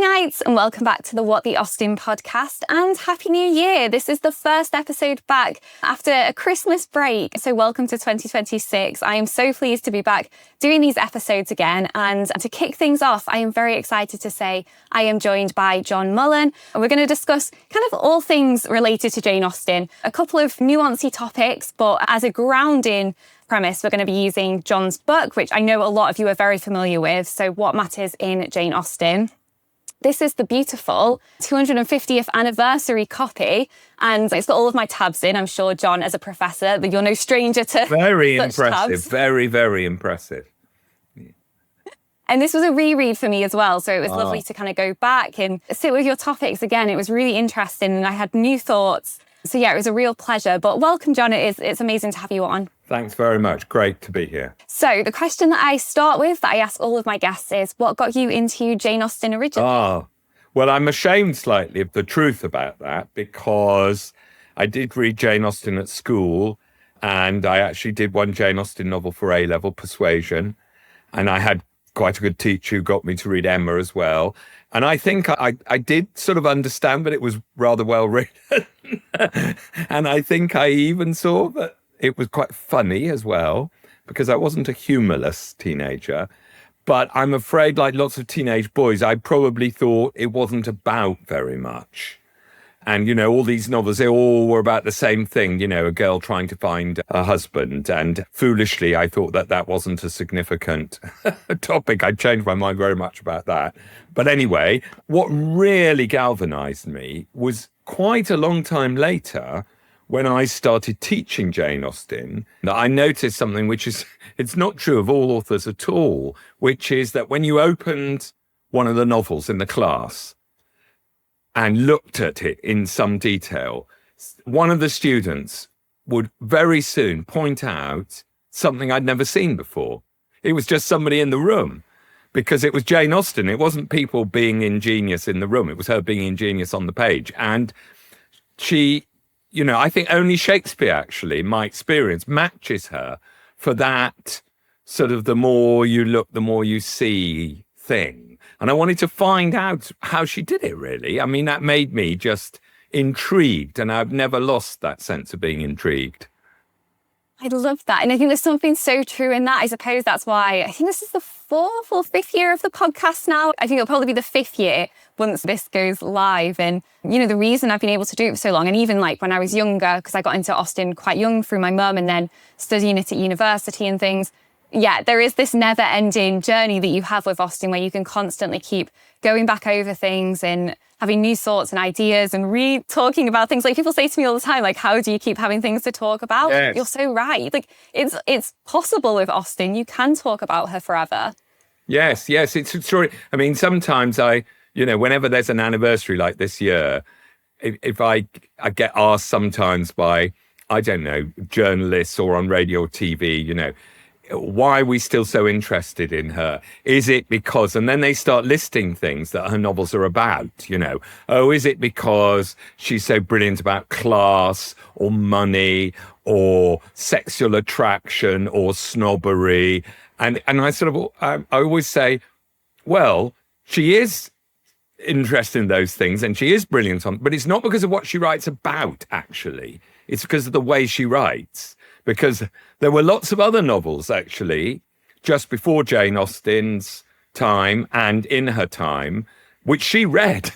Hello Knights, and welcome back to the What the Austen podcast, and Happy New Year. This is the first episode back after a Christmas break, so welcome to 2026. I am so pleased to be back doing these episodes again, and to kick things off, I am very excited to say I am joined by John Mullan, and we're going to discuss kind of all things related to Jane Austen, a couple of nuancy topics, but as a grounding premise, we're going to be using John's book, which I know a lot of you are very familiar with, so What Matters in Jane Austen. This is the beautiful 250th anniversary copy, and it's got all of my tabs in. I'm sure, John, as a professor, that you're no stranger to very such impressive, tabs. very, very impressive. And this was a reread for me as well, so it was lovely to kind of go back and sit with your topics again. It was really interesting, and I had new thoughts. So yeah, it was a real pleasure. But welcome, John. It's amazing to have you on. Thanks very much. Great to be here. So the question that I start with, that I ask all of my guests, is what got you into Jane Austen originally? Well, I'm ashamed slightly of the truth about that, because I did read Jane Austen at school, and I actually did one Jane Austen novel for A-level, Persuasion, and I had quite a good teacher who got me to read Emma as well. And I think I did sort of understand that it was rather well written. And I think I even saw that it was quite funny as well, because I wasn't a humorless teenager. But I'm afraid, like lots of teenage boys, I probably thought it wasn't about very much. And, you know, all these novels, they all were about the same thing, you know, a girl trying to find a husband. And foolishly, I thought that that wasn't a significant topic. I changed my mind very much about that. But anyway, what really galvanized me was quite a long time later, when I started teaching Jane Austen, that I noticed something which is, it's not true of all authors at all, which is that when you opened one of the novels in the class and looked at it in some detail, one of the students would very soon point out something I'd never seen before. It was just somebody in the room, because it was Jane Austen. It wasn't people being ingenious in the room. It was her being ingenious on the page. And she, you know, I think only Shakespeare, actually, in my experience, matches her for that sort of the more you look, the more you see thing. And I wanted to find out how she did it, really. I mean, that made me just intrigued, and I've never lost that sense of being intrigued. I love that. And I think there's something so true in that. I suppose that's why I think this is the 4th or 5th year of the podcast now. I think it'll probably be the 5th year once this goes live. And, you know, the reason I've been able to do it for so long, and even like when I was younger, because I got into Austen quite young through my mum and then studying it at university and things. Yeah, there is this never-ending journey that you have with Austen where you can constantly keep going back over things and having new thoughts and ideas and talking about things. Like people say to me all the time, like, how do you keep having things to talk about? Yes. You're so right. Like it's possible with Austen. You can talk about her forever. Yes, it's true. I mean, sometimes whenever there's an anniversary like this year, if I get asked sometimes by, I don't know, journalists or on radio or TV, you know, why are we still so interested in her? Is it because, and then they start listing things that her novels are about, you know. Oh, is it because she's so brilliant about class or money or sexual attraction or snobbery? And I sort of, I always say, well, she is interested in those things and she is brilliant on, but it's not because of what she writes about, actually. It's because of the way she writes. Because there were lots of other novels, actually, just before Jane Austen's time and in her time, which she read.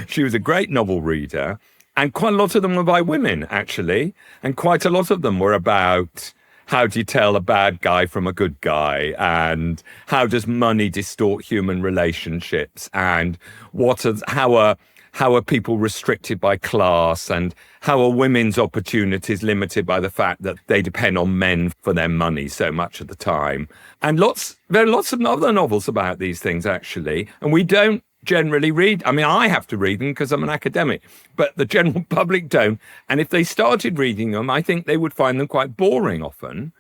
She was a great novel reader. And quite a lot of them were by women, actually. And quite a lot of them were about how do you tell a bad guy from a good guy? And how does money distort human relationships? And how are people restricted by class, and how are women's opportunities limited by the fact that they depend on men for their money so much of the time? And there are lots of other novels about these things, actually. And we don't generally read. I mean, I have to read them because I'm an academic, but the general public don't. And if they started reading them, I think they would find them quite boring often,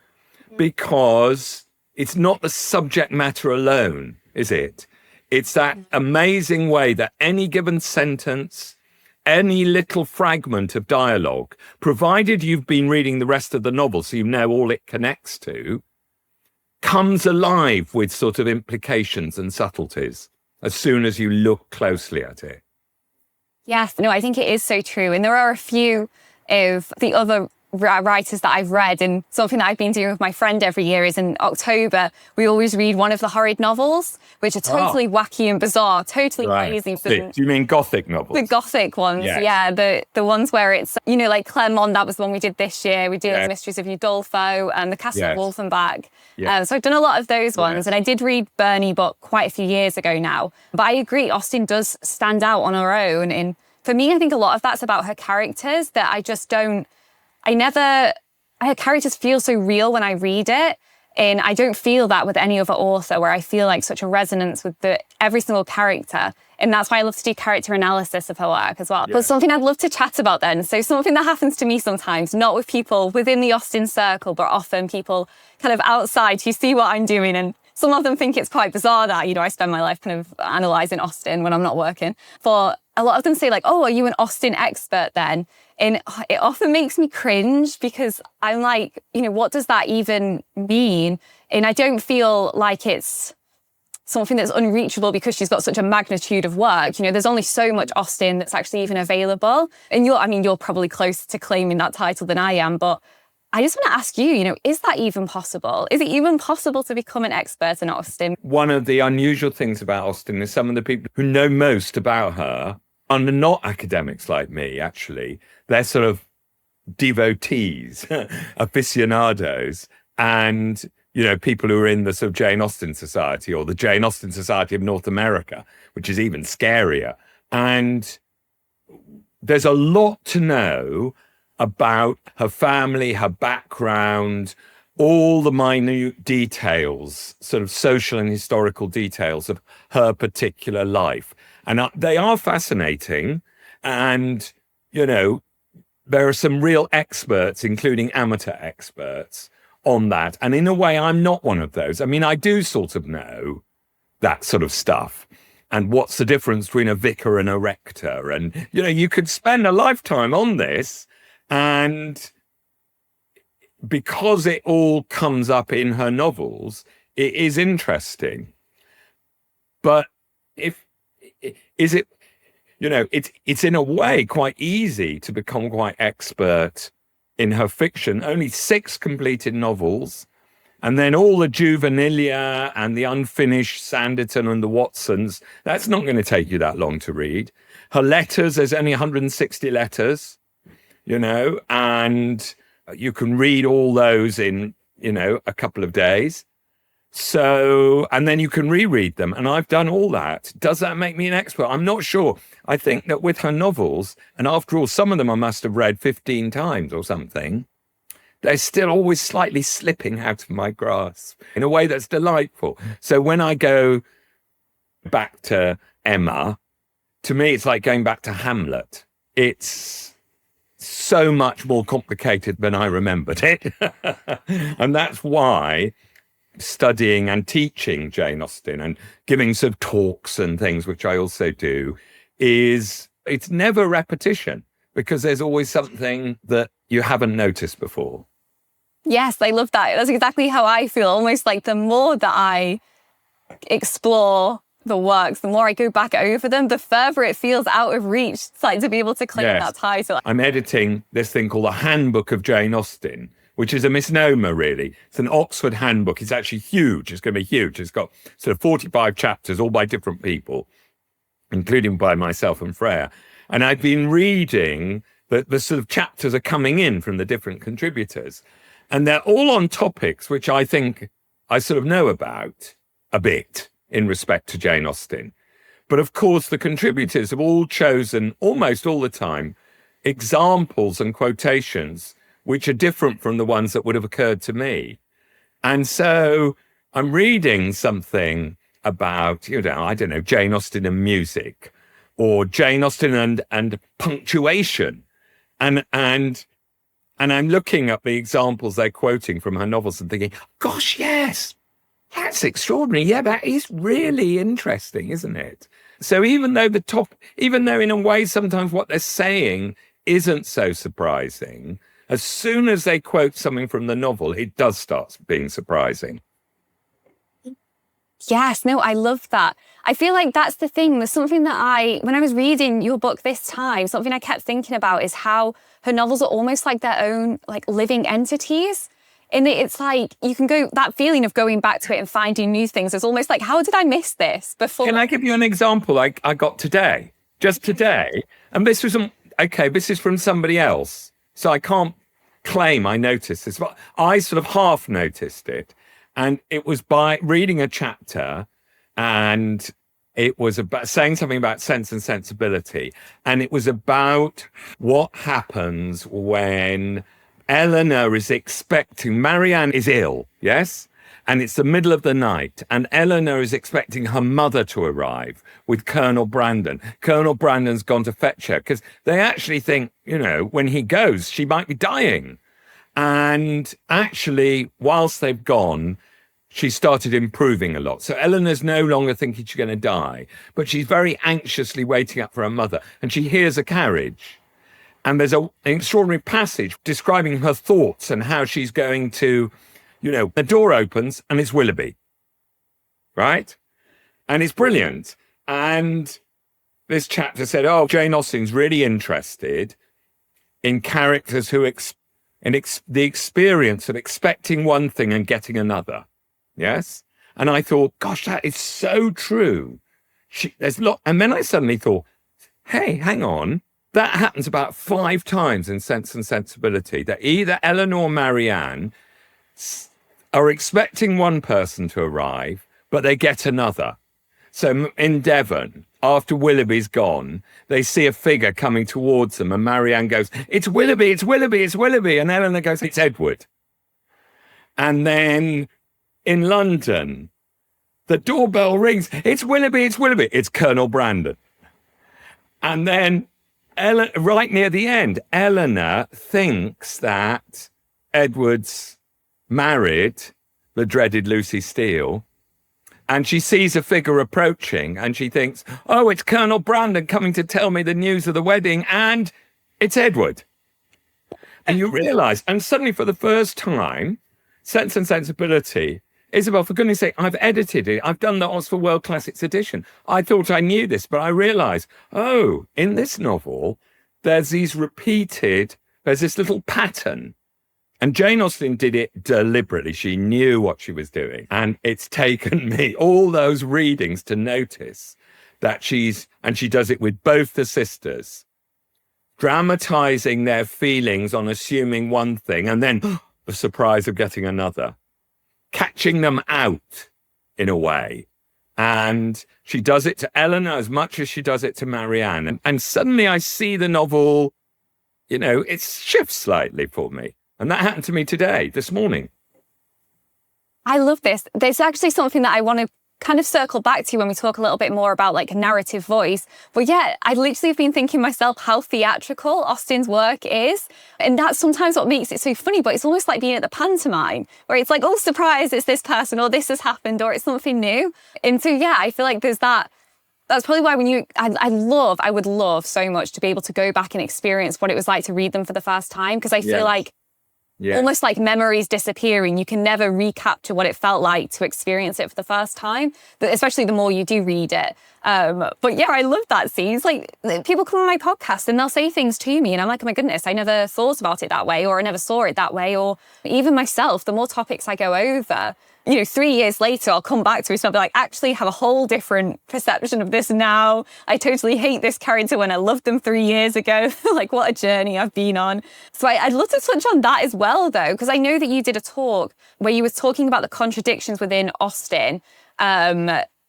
because it's not the subject matter alone, is it? It's that amazing way that any given sentence, any little fragment of dialogue, provided you've been reading the rest of the novel so you know all it connects to, comes alive with sort of implications and subtleties. as soon as you look closely at it. Yes, no, I think it is so true. And there are a few of the other writers that I've read, and something that I've been doing with my friend every year is in October, we always read one of the horrid novels, which are totally wacky and bizarre, totally crazy. Do you mean Gothic novels? The Gothic ones, yeah. The ones where it's, like Claremont, that was the one we did this year. We did The Mysteries of Udolpho and The Castle of Wolfenbach. So I've done a lot of those ones. And I did read Burney, but quite a few years ago now. But I agree, Austen does stand out on her own. And for me, I think a lot of that's about her characters, that I just don't, her characters feel so real when I read it. And I don't feel that with any other author, where I feel like such a resonance with every single character. And that's why I love to do character analysis of her work as well. But something I'd love to chat about then. So something that happens to me sometimes, not with people within the Austen circle, but often people kind of outside who see what I'm doing. And some of them think it's quite bizarre that, I spend my life kind of analysing Austen when I'm not working. But a lot of them say like, oh, are you an Austen expert then? And it often makes me cringe, because I'm like, what does that even mean? And I don't feel like it's something that's unreachable because she's got such a magnitude of work. There's only so much Austen that's actually even available. And you're probably closer to claiming that title than I am, but I just want to ask you, is that even possible? Is it even possible to become an expert in Austen? One of the unusual things about Austen is some of the people who know most about her are not academics like me, actually. They're sort of devotees, aficionados, and, people who are in the sort of Jane Austen Society or the Jane Austen Society of North America, which is even scarier. And there's a lot to know about her family, her background, all the minute details, sort of social and historical details of her particular life. And they are fascinating. And, there are some real experts, including amateur experts, on that. And in a way, I'm not one of those. I mean, I do sort of know that sort of stuff. And what's the difference between a vicar and a rector? And, you could spend a lifetime on this. And because it all comes up in her novels, it is interesting. But it's in a way quite easy to become quite expert in her fiction. Only 6 completed novels, and then all the juvenilia and the unfinished Sanditon and the Watsons. That's not going to take you that long to read. Her letters, there's only 160 letters, and you can read all those in, a couple of days. So, and then you can reread them. And I've done all that. Does that make me an expert? I'm not sure. I think that with her novels, and after all, some of them I must have read 15 times or something, they're still always slightly slipping out of my grasp in a way that's delightful. So when I go back to Emma, to me, it's like going back to Hamlet. It's so much more complicated than I remembered it. And that's why studying and teaching Jane Austen and giving sort of talks and things, which I also do, it's never repetition, because there's always something that you haven't noticed before. Yes, I love that. That's exactly how I feel. Almost like the more that I explore the works, the more I go back over them, the further it feels out of reach. It's like to be able to claim that title. I'm editing this thing called the Handbook of Jane Austen, which is a misnomer, really. It's an Oxford handbook. It's actually huge. It's going to be huge. It's got sort of 45 chapters, all by different people, including by myself and Freya. And I've been reading the sort of chapters are coming in from the different contributors. And they're all on topics which I think I sort of know about a bit in respect to Jane Austen. But of course, the contributors have all chosen, almost all the time, examples and quotations which are different from the ones that would have occurred to me. And so I'm reading something about, Jane Austen and music, or Jane Austen and punctuation. And I'm looking at the examples they're quoting from her novels and thinking, gosh, yes, that's extraordinary. Yeah, that is really interesting, isn't it? So even though in a way sometimes what they're saying isn't so surprising, as soon as they quote something from the novel, it does start being surprising. Yes, no, I love that. I feel like that's the thing. There's something that when I was reading your book this time, something I kept thinking about is how her novels are almost like their own like living entities. And it's like you can go, that feeling of going back to it and finding new things is almost like, how did I miss this before? Can I give you an example I got today? Just today. And this was, this is from somebody else. So I can't claim I noticed this, but I sort of half noticed it. And it was by reading a chapter, and it was about saying something about Sense and Sensibility. And it was about what happens when Eleanor is expecting, Marianne is ill, yes? And it's the middle of the night, and Eleanor is expecting her mother to arrive with Colonel Brandon. Colonel Brandon's gone to fetch her because they actually think, when he goes, she might be dying. And actually, whilst they've gone, she started improving a lot. So Eleanor's no longer thinking she's going to die, but she's very anxiously waiting up for her mother. And she hears a carriage. And there's an extraordinary passage describing her thoughts and how she's going to, the door opens and it's Willoughby, right? And it's brilliant. And this chapter said, Jane Austen's really interested in characters who the experience of expecting one thing and getting another. Yes. And I thought, gosh, that is so true. And then I suddenly thought, hey, hang on. That happens about 5 times in Sense and Sensibility, that either Eleanor or Marianne are expecting one person to arrive, but they get another. So in Devon, after Willoughby's gone, they see a figure coming towards them, and Marianne goes, it's Willoughby, it's Willoughby, it's Willoughby. And Eleanor goes, it's Edward. And then in London, the doorbell rings. It's Willoughby, it's Willoughby. It's Colonel Brandon. And then right near the end, Eleanor thinks that Edward's married the dreaded Lucy Steele. And she sees a figure approaching and she thinks, it's Colonel Brandon coming to tell me the news of the wedding. And it's Edward. And you realise, and suddenly for the first time, Sense and Sensibility, Isabel, for goodness sake, I've edited it. I've done the Oxford World Classics edition. I thought I knew this, but I realised, in this novel, there's this little pattern. And Jane Austen did it deliberately. She knew what she was doing. And it's taken me all those readings to notice that she does it with both the sisters, dramatising their feelings on assuming one thing and then the surprise of getting another, catching them out in a way. And she does it to Eleanor as much as she does it to Marianne. And suddenly I see the novel, it shifts slightly for me. And that happened to me this morning. I love this. There's actually something that I want to kind of circle back to when we talk a little bit more about like narrative voice. But yeah, I literally have been thinking myself how theatrical Austen's work is. And that's sometimes what makes it so funny, but it's almost like being at the pantomime where it's like, surprise, it's this person or this has happened or it's something new. And so, yeah, I feel like there's that. That's probably why I would love so much to be able to go back and experience what it was like to read them for the first time. Because I feel like almost like memories disappearing. You can never recapture what it felt like to experience it for the first time, especially the more you do read it. But yeah, I love that scene. It's like people come on my podcast and they'll say things to me and I'm like, oh my goodness, I never thought about it that way, or I never saw it that way. Or even myself, the more topics I go over, 3 years later, I'll come back to it and I'll be like, actually have a whole different perception of this now. I totally hate this character when I loved them 3 years ago. Like what a journey I've been on. So I'd love to touch on that as well, though, because I know that you did a talk where you were talking about the contradictions within Austen.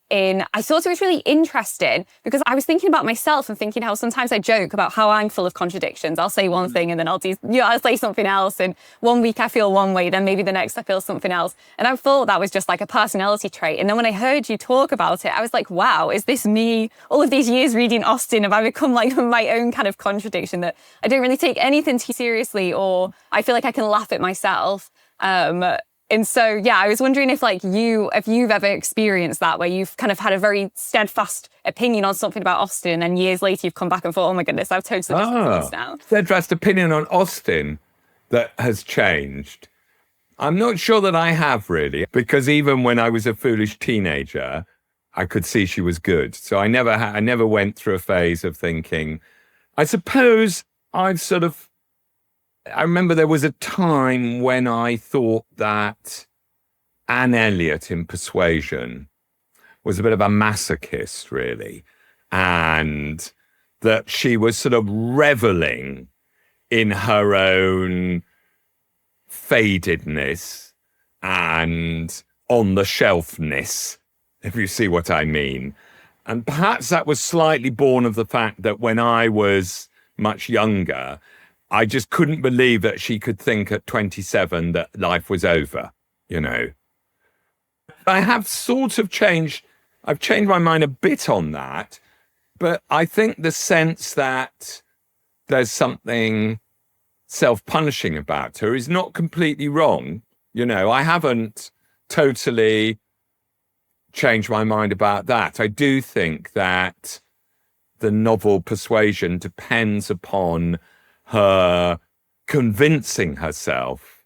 I thought it was really interesting because I was thinking about myself and thinking how sometimes I joke about how I'm full of contradictions. I'll say one thing and then I'll say something else. And one week I feel one way, then maybe the next I feel something else. And I thought that was just like a personality trait. And then when I heard you talk about it, I was like, wow, is this me? All of these years reading Austen, have I become like my own kind of contradiction that I don't really take anything too seriously, or I feel like I can laugh at myself. And so, yeah, I was wondering if you've ever experienced that where you've kind of had a very steadfast opinion on something about Austen and years later you've come back and thought, oh my goodness, I've totally changed now. Steadfast opinion on Austen that has changed. I'm not sure that I have really, because even when I was a foolish teenager, I could see she was good. So I never went through a phase of thinking, I suppose I remember there was a time when I thought that Anne Elliot in Persuasion was a bit of a masochist, really, and that she was sort of reveling in her own fadedness and on the shelfness, if you see what I mean. And perhaps that was slightly born of the fact that when I was much younger, I just couldn't believe that she could think at 27 that life was over, you know. I have sort of I've changed my mind a bit on that, but I think the sense that there's something self-punishing about her is not completely wrong. You know, I haven't totally changed my mind about that. I do think that the novel Persuasion depends upon her convincing herself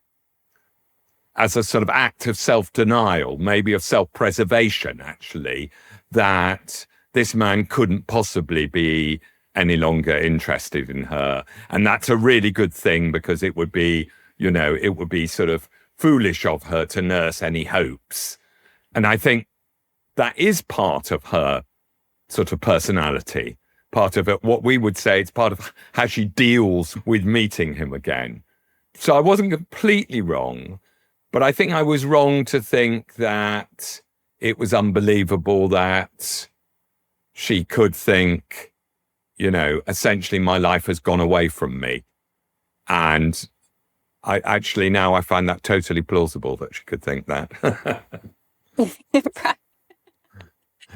as a sort of act of self-denial, maybe of self-preservation, actually, that this man couldn't possibly be any longer interested in her. And that's a really good thing, because it would be, you know, it would be sort of foolish of her to nurse any hopes. And I think that is part of her sort of personality, part of it, what we would say, it's part of how she deals with meeting him again. So I wasn't completely wrong, but I think I was wrong to think that it was unbelievable that she could think, you know, essentially my life has gone away from me. And now I find that totally plausible that she could think that.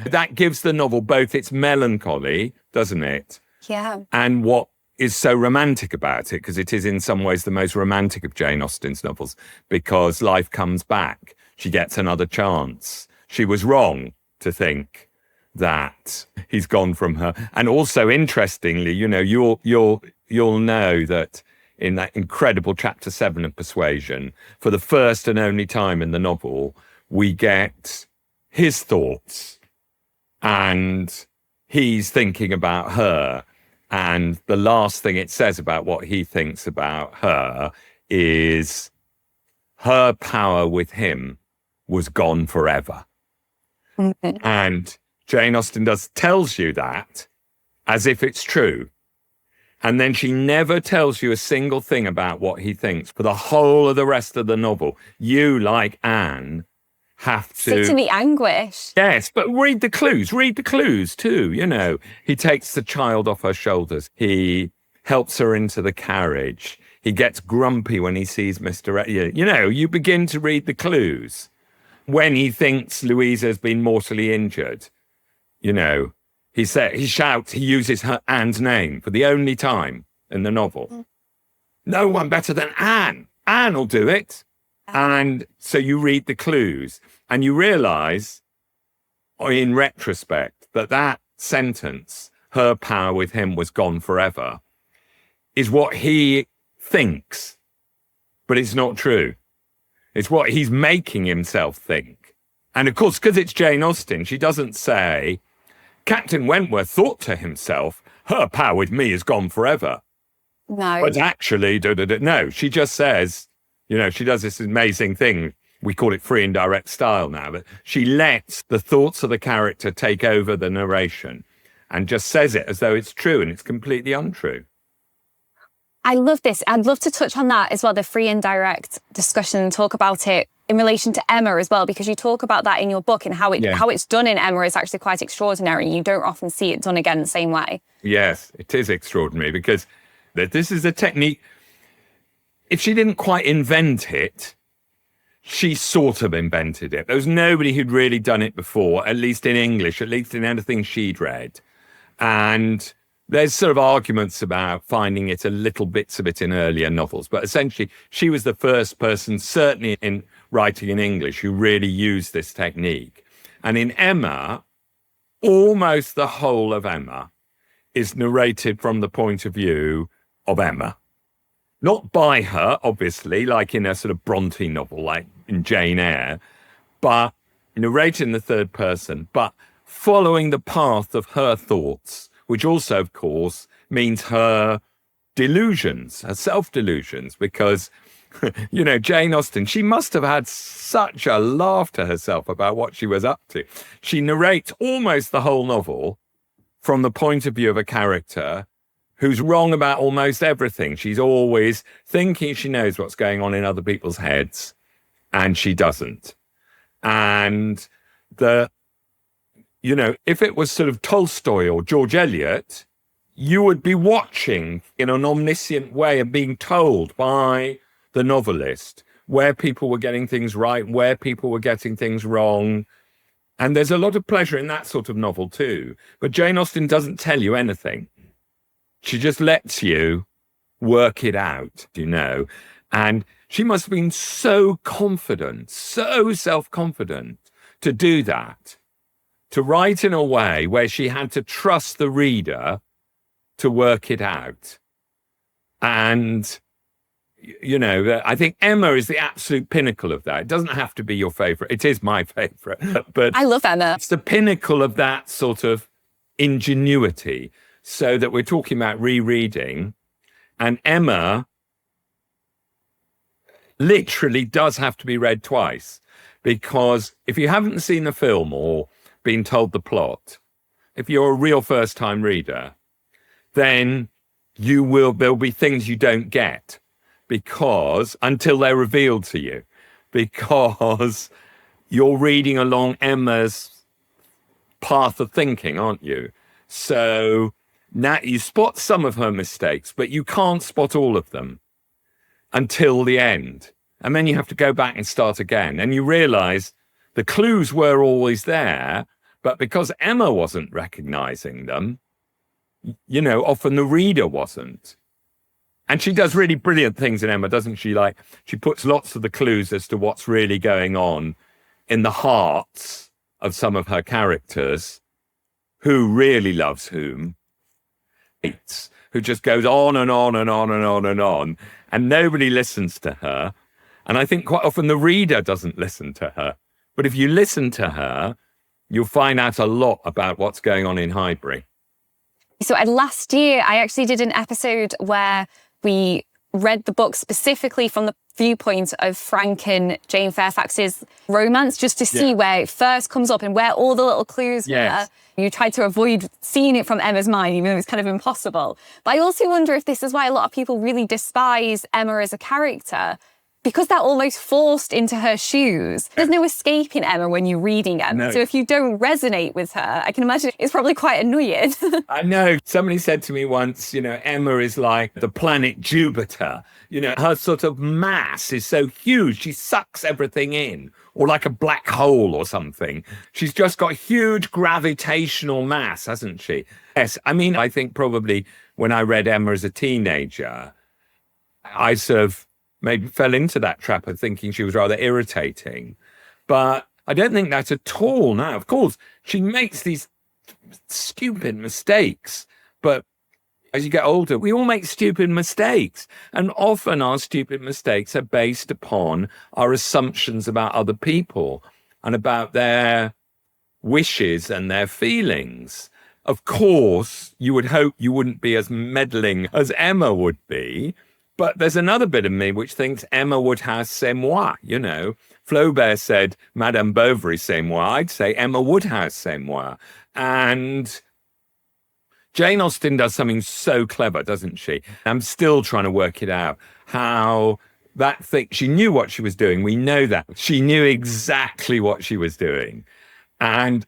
That gives the novel both its melancholy, doesn't it? Yeah. And what is so romantic about it, because it is in some ways the most romantic of Jane Austen's novels, because life comes back. She gets another chance. She was wrong to think that he's gone from her. And also, interestingly, you know, you'll know that in that incredible chapter 7 of Persuasion, for the first and only time in the novel, we get his thoughts, and he's thinking about her. And the last thing it says about what he thinks about her is her power with him was gone forever. Mm-hmm. And Jane Austen tells you that as if it's true. And then she never tells you a single thing about what he thinks for the whole of the rest of the novel. You, like Anne, have to sit in the anguish. Yes, but read the clues too, you know. He takes the child off her shoulders. He helps her into the carriage. He gets grumpy when he sees Mr. You know, you begin to read the clues. When he thinks Louisa's been mortally injured, you know, he shouts, he uses Anne's name for the only time in the novel. No one better than Anne. Anne will do it. And so you read the clues and you realize, in retrospect, that sentence, her power with him was gone forever, is what he thinks, but it's not true. It's what he's making himself think. And of course, because it's Jane Austen, she doesn't say, Captain Wentworth thought to himself, her power with me is gone forever. No. But actually, no, she just says, you know, she does this amazing thing. We call it free indirect style now, but she lets the thoughts of the character take over the narration and just says it as though it's true, and it's completely untrue. I love this. I'd love to touch on that as well, the free indirect discussion, and talk about it in relation to Emma as well, because you talk about that in your book, and how it's done in Emma is actually quite extraordinary. You don't often see it done again the same way. Yes, it is extraordinary, because this is a technique. If she didn't quite invent it, she sort of invented it. There was nobody who'd really done it before, at least in English, at least in anything she'd read. And there's sort of arguments about finding it, a little bits of it in earlier novels. But essentially, she was the first person, certainly in writing in English, who really used this technique. And in Emma, almost the whole of Emma is narrated from the point of view of Emma. not by her, obviously, like in a sort of Bronte novel, like in Jane Eyre, but narrated in the third person, but following the path of her thoughts, which also, of course, means her delusions, her self-delusions, because, Jane Austen, she must have had such a laugh to herself about what she was up to. She narrates almost the whole novel from the point of view of a character who's wrong about almost everything. She's always thinking she knows what's going on in other people's heads, and she doesn't. And if it was sort of Tolstoy or George Eliot, you would be watching in an omniscient way and being told by the novelist where people were getting things right, where people were getting things wrong. And there's a lot of pleasure in that sort of novel too. But Jane Austen doesn't tell you anything. She just lets you work it out, And she must have been so confident, so self-confident to do that, to write in a way where she had to trust the reader to work it out. And, I think Emma is the absolute pinnacle of that. It doesn't have to be your favorite. It is my favorite, but I love Emma. It's the pinnacle of that sort of ingenuity. So that we're talking about rereading, and Emma literally does have to be read twice, because if you haven't seen the film or been told the plot, if you're a real first-time reader, then there'll be things you don't get, because until they're revealed to you, because you're reading along Emma's path of thinking, aren't you? So now you spot some of her mistakes, but you can't spot all of them until the end. And then you have to go back and start again. And you realize the clues were always there, but because Emma wasn't recognizing them, often the reader wasn't. And she does really brilliant things in Emma, doesn't she? Like, she puts lots of the clues as to what's really going on in the hearts of some of her characters, who really loves whom, who just goes on and on and on and on and on, and nobody listens to her. And I think quite often the reader doesn't listen to her. But if you listen to her, you'll find out a lot about what's going on in Highbury. So last year, I actually did an episode where we read the book specifically from the viewpoint of Frank and Jane Fairfax's romance, just to see where it first comes up and where all the little clues were. You tried to avoid seeing it from Emma's mind, even though it's kind of impossible. But I also wonder if this is why a lot of people really despise Emma as a character, because they're almost forced into her shoes. There's no escaping Emma when you're reading Emma. No. So if you don't resonate with her, I can imagine it's probably quite annoying. I know. Somebody said to me once, Emma is like the planet Jupiter. Her sort of mass is so huge, she sucks everything in, or like a black hole or something. She's just got huge gravitational mass, hasn't she? Yes. I mean, I think probably when I read Emma as a teenager, I sort of maybe fell into that trap of thinking she was rather irritating. But I don't think that's at all now. Of course, she makes these stupid mistakes, but as you get older, we all make stupid mistakes. And often our stupid mistakes are based upon our assumptions about other people and about their wishes and their feelings. Of course, you would hope you wouldn't be as meddling as Emma would be. But there's another bit of me which thinks Emma Woodhouse, c'est moi, Flaubert said Madame Bovary, c'est moi. I'd say Emma Woodhouse, c'est moi. And Jane Austen does something so clever, doesn't she? I'm still trying to work it out, how that thing, she knew what she was doing. We know that. She knew exactly what she was doing and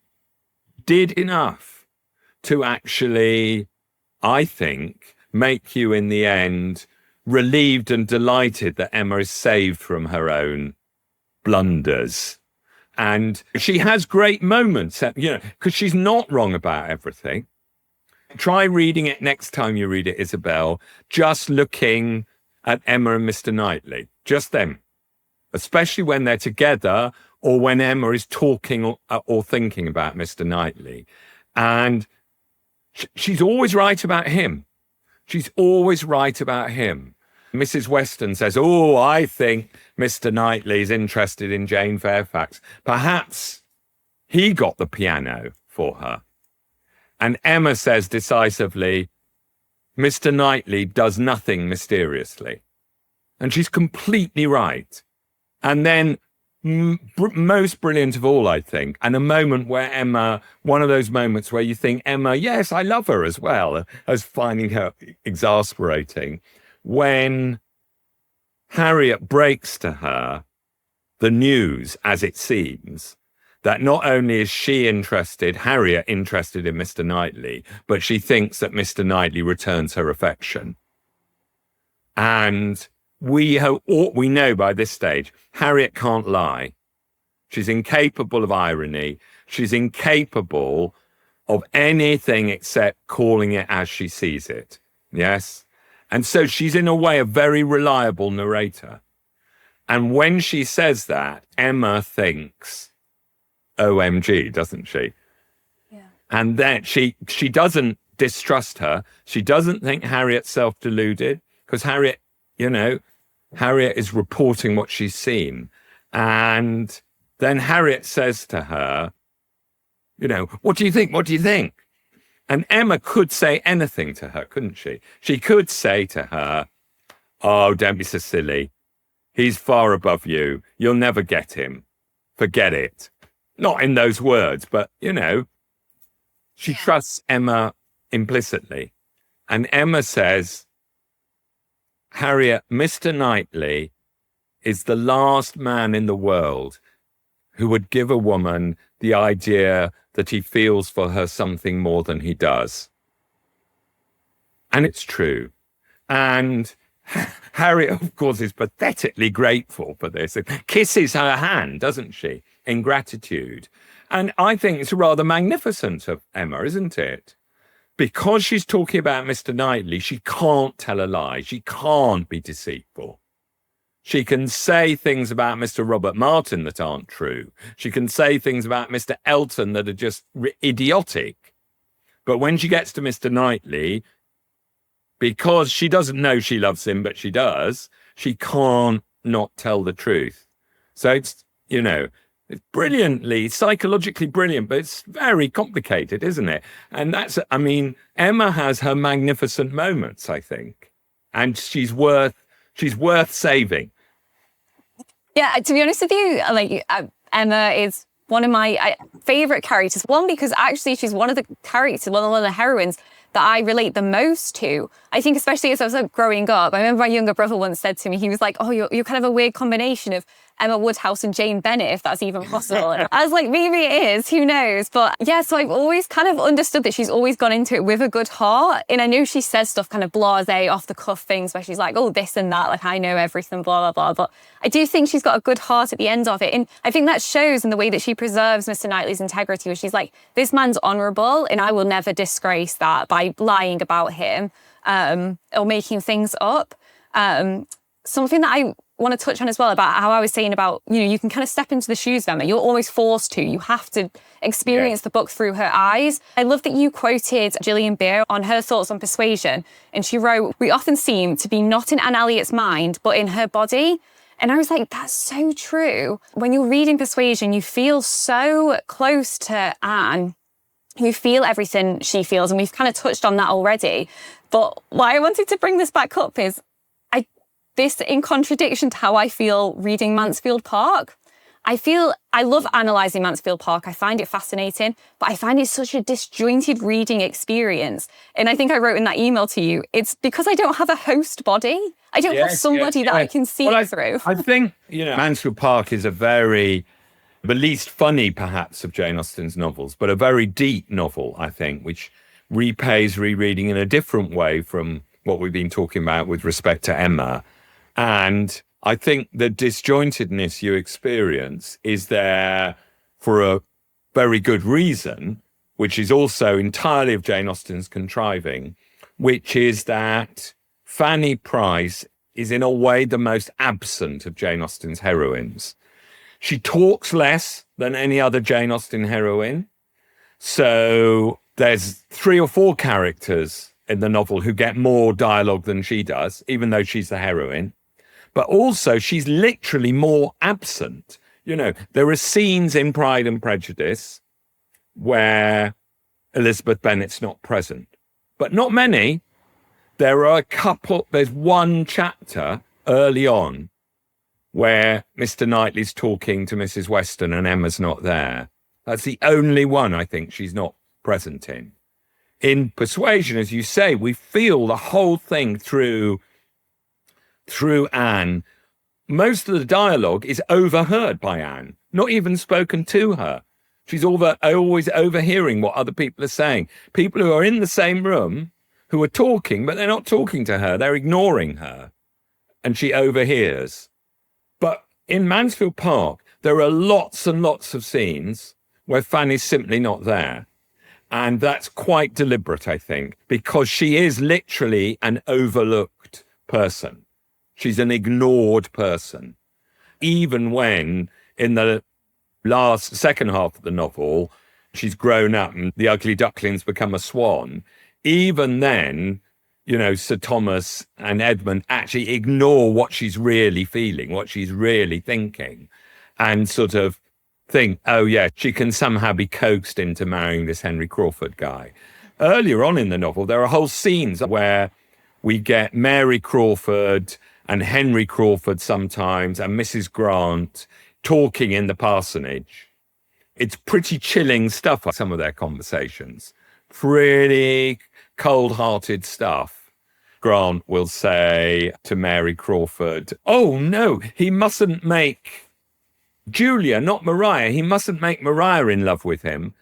did enough to actually, I think, make you in the end relieved and delighted that Emma is saved from her own blunders. And she has great moments, because she's not wrong about everything. Try reading it next time you read it, Isabel, just looking at Emma and Mr. Knightley, just them, especially when they're together or when Emma is talking or thinking about Mr. Knightley. And she's always right about him. She's always right about him. Mrs. Weston says, oh, I think Mr. Knightley's interested in Jane Fairfax. Perhaps he got the piano for her. And Emma says decisively, Mr. Knightley does nothing mysteriously. And she's completely right. And then most brilliant of all, I think, and a moment where Emma, one of those moments where you think, Emma, yes, I love her as well, as finding her exasperating, when Harriet breaks to her the news, as it seems, that not only is she interested, Harriet interested in Mr. Knightley, but she thinks that Mr. Knightley returns her affection. And we know by this stage, Harriet can't lie. She's incapable of irony. She's incapable of anything except calling it as she sees it. Yes? And so she's in a way a very reliable narrator. And when she says that, Emma thinks, OMG, doesn't she? Yeah. And then she doesn't distrust her. She doesn't think Harriet's self-deluded, because Harriet, Harriet is reporting what she's seen. And then Harriet says to her, what do you think? What do you think? And Emma could say anything to her, couldn't she? She could say to her, oh, don't be so silly. He's far above you. You'll never get him. Forget it. Not in those words, but, she trusts Emma implicitly. And Emma says, Harriet, Mr. Knightley is the last man in the world who would give a woman the idea that he feels for her something more than he does. And it's true. And Harriet, of course, is pathetically grateful for this and kisses her hand, doesn't she, in gratitude. And I think it's rather magnificent of Emma, isn't it? Because she's talking about Mr. Knightley, she can't tell a lie. She can't be deceitful. She can say things about Mr. Robert Martin that aren't true. She can say things about Mr. Elton that are just idiotic. But when she gets to Mr. Knightley, because she doesn't know she loves him, but she does, she can't not tell the truth. So it's, it's brilliantly, psychologically brilliant, but it's very complicated, isn't it? And Emma has her magnificent moments, I think. And she's worth saving. Yeah, to be honest with you, Emma is one of my favourite characters. One, because actually she's one of the characters, one of the heroines that I relate the most to. I think especially as I was growing up, I remember my younger brother once said to me, he was like, oh, you're kind of a weird combination of Emma Woodhouse and Jane Bennett, if that's even possible. And I was like, maybe it is, who knows? But yeah, so I've always kind of understood that she's always gone into it with a good heart. And I know she says stuff kind of blasé, off the cuff things where she's like, oh, this and that, like I know everything, blah, blah, blah. But I do think she's got a good heart at the end of it. And I think that shows in the way that she preserves Mr. Knightley's integrity, where she's like, this man's honourable and I will never disgrace that by lying about him or making things up. Something that I want to touch on as well about how I was saying about, you can kind of step into the shoes of Emma. You're always forced to. You have to experience the book through her eyes. I love that you quoted Gillian Beer on her thoughts on persuasion. And she wrote, we often seem to be not in Anne Elliot's mind, but in her body. And I was like, that's so true. When you're reading Persuasion, you feel so close to Anne. You feel everything she feels. And we've kind of touched on that already. But why I wanted to bring this back up is this in contradiction to how I feel reading Mansfield Park. I love analysing Mansfield Park. I find it fascinating, but I find it such a disjointed reading experience. And I think I wrote in that email to you, it's because I don't have a host body. I don't have somebody that I can see it through. I think, Mansfield Park is the least funny perhaps of Jane Austen's novels, but a very deep novel, I think, which repays rereading in a different way from what we've been talking about with respect to Emma. And I think the disjointedness you experience is there for a very good reason, which is also entirely of Jane Austen's contriving, which is that Fanny Price is in a way the most absent of Jane Austen's heroines. She talks less than any other Jane Austen heroine. So there's 3 or 4 characters in the novel who get more dialogue than she does, even though she's the heroine. But also she's literally more absent. You know, there are scenes in Pride and Prejudice where Elizabeth Bennet's not present, but not many. There are a couple, there's one chapter early on where Mr. Knightley's talking to Mrs. Weston and Emma's not there. That's the only one I think she's not present in. In Persuasion, as you say, we feel the whole thing through Anne. Most of the dialogue is overheard by Anne, not even spoken to her. She's always overhearing what other people are saying. People who are in the same room who are talking, but they're not talking to her. They're ignoring her. And she overhears. But in Mansfield Park, there are lots and lots of scenes where Fanny's simply not there. And that's quite deliberate, I think, because she is literally an overlooked person. She's an ignored person. Even when in the second half of the novel, she's grown up and the ugly duckling's become a swan. Even then, you know, Sir Thomas and Edmund actually ignore what she's really feeling, what she's really thinking, and sort of think, oh yeah, she can somehow be coaxed into marrying this Henry Crawford guy. Earlier on in the novel, there are whole scenes where we get Mary Crawford and Henry Crawford sometimes and Mrs. Grant talking in the parsonage. It's pretty chilling stuff, some of their conversations. Pretty cold-hearted stuff. Grant will say to Mary Crawford, oh no, he mustn't make Julia, not Maria. He mustn't make Maria in love with him.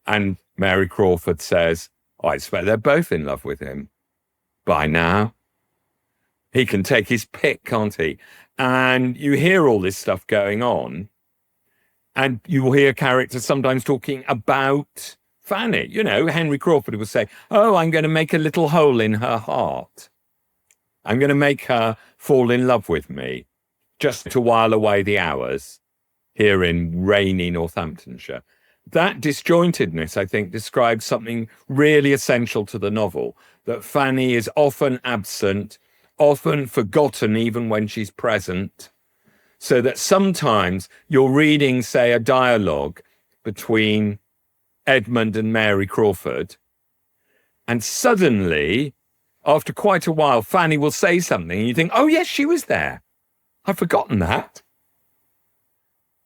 And Mary Crawford says, I expect they're both in love with him by now. He can take his pick, can't he? And you hear all this stuff going on, and you will hear characters sometimes talking about Fanny. You know, Henry Crawford would say, oh, I'm going to make a little hole in her heart. I'm going to make her fall in love with me just to while away the hours here in rainy Northamptonshire. That disjointedness, I think, describes something really essential to the novel, that Fanny is often absent, often forgotten even when she's present, so that sometimes you're reading, say, a dialogue between Edmund and Mary Crawford, and suddenly, after quite a while, Fanny will say something, and you think, oh, yes, she was there. I've forgotten that.